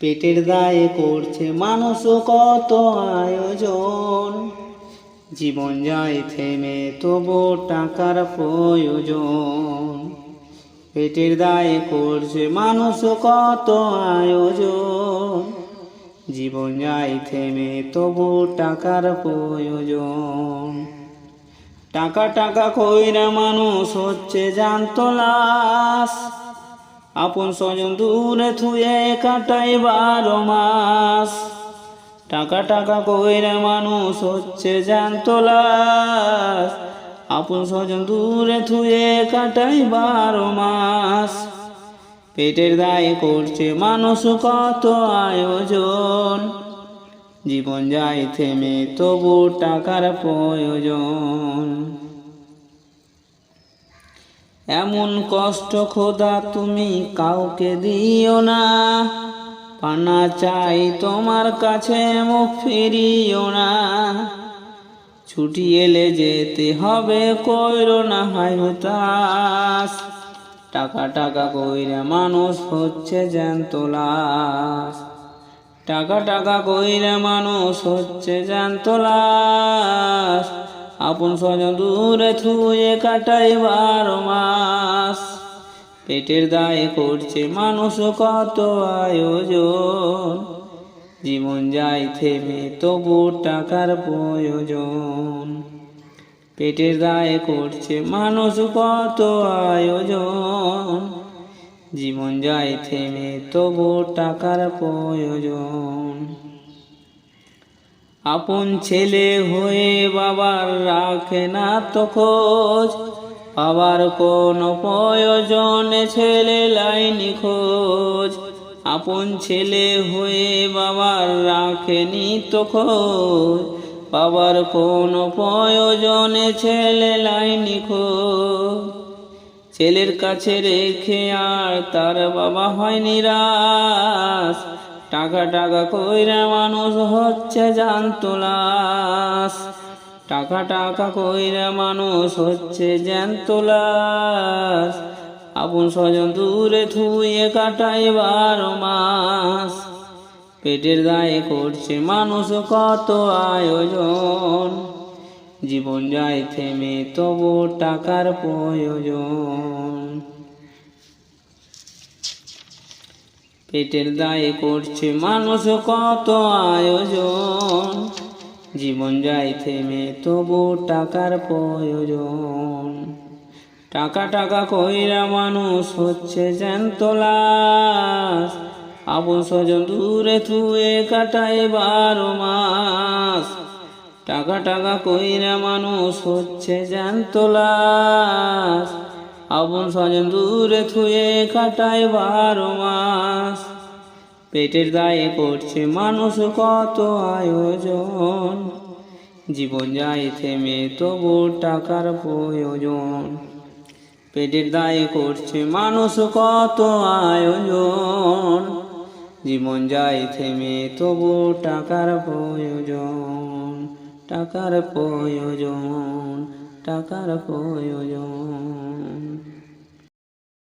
পেটের দায়ে করছে মানুষ কত আয়োজন, জীবন যায় থেমে তবু টাকার প্রয়োজন। পেটের দায়ে করছে মানুষ কত আয়োজন, জীবন যায় থেমে তবু টাকার প্রয়োজন। টাকা টাকা কইরা মানুষ হচ্ছে জ্যান্ত লাশ, আপন স্বজন দূরে থুয়ে কাটাই 12 মাস। টাকা টাকা কইরা মানুষ হচ্ছে জ্যান্ত লাশ, আপন স্বজন দূরে থুয়ে কাটাই 12 মাস। পেটের দায়ে করছে মানুষ কত আয়োজন, জীবন যায় থেমে তবু টাকার প্রয়োজন। এমন কষ্ট খোদা তুমি কাউকে দিও না, পানা চাই তোমার কাছে মুখ ফিরিও না। ছুটি এলে যেতে হবে কইরো না হায় হতাশ, টাকা টাকা কইরা মানুষ হচ্ছে জ্যান্ত লাশ। টাকা টাকা কইরা মানুষ হচ্ছে জ্যান্ত লাশ, আপন স্বজন দূরে থুয়ে কাটাই 12 মাস। পেটের দায়ে করছে মানুষ কত আয়োজন, জীবন যায় থেমে তবু টাকার প্রয়োজন। পেটের দায়ে করছে মানুষ কত আয়োজন, জীবন যায় থেমে তবু টাকার প্রয়োজন। আপন ছেলে হয়ে বাবার রাখে না তো খোঁজ, বাবার কোনো প্রয়োজনে ছেলে লাইনি খোঁজ। আপন ছেলে হয়ে বাবার রাখেনি তো খোঁজ, বাবার কোনো প্রয়োজনে ছেলে লাইনি খোঁজ। ছেলের কাছে রেখে আর তার বাবা হয় নিরাশ, টাকা টাকা কইরা মানুষ হচ্ছে জ্যান্ত লাশ। টাকা টাকা কইরা মানুষ হচ্ছে জ্যান্ত লাশ, আপন স্বজন দূরে থুয়ে কাটাই 12 মাস। পেটের দায়ে করছে মানুষ কত আয়োজন, জীবন যায় থেমে তবু টাকার প্রয়োজন। পেটের দায়ে করছে মানুষ কত আয়োজন, জীবন যায় থেমে তবু টাকার প্রয়োজন। টাকা টাকা কইরা মানুষ হচ্ছে জ্যান্ত লাশ, আপন স্বজন দূরে থুয়ে কাটাই 12 মাস। টাকা টাকা কইরা মানুষ হচ্ছে জ্যান্ত লাশ, আপন স্বজন দূরে থুয়ে কাটাই 12 মাস। পেটের দায়ে করছে মানুষ কত আয়োজন, জীবন যায় থেমে তবু টাকার প্রয়োজন। পেটের দায়ে করছে মানুষ কত আয়োজন, জীবন যায় থেমে তবু টাকার প্রয়োজন। টাকার প্রয়োজন, টাকার প্রয়োজন।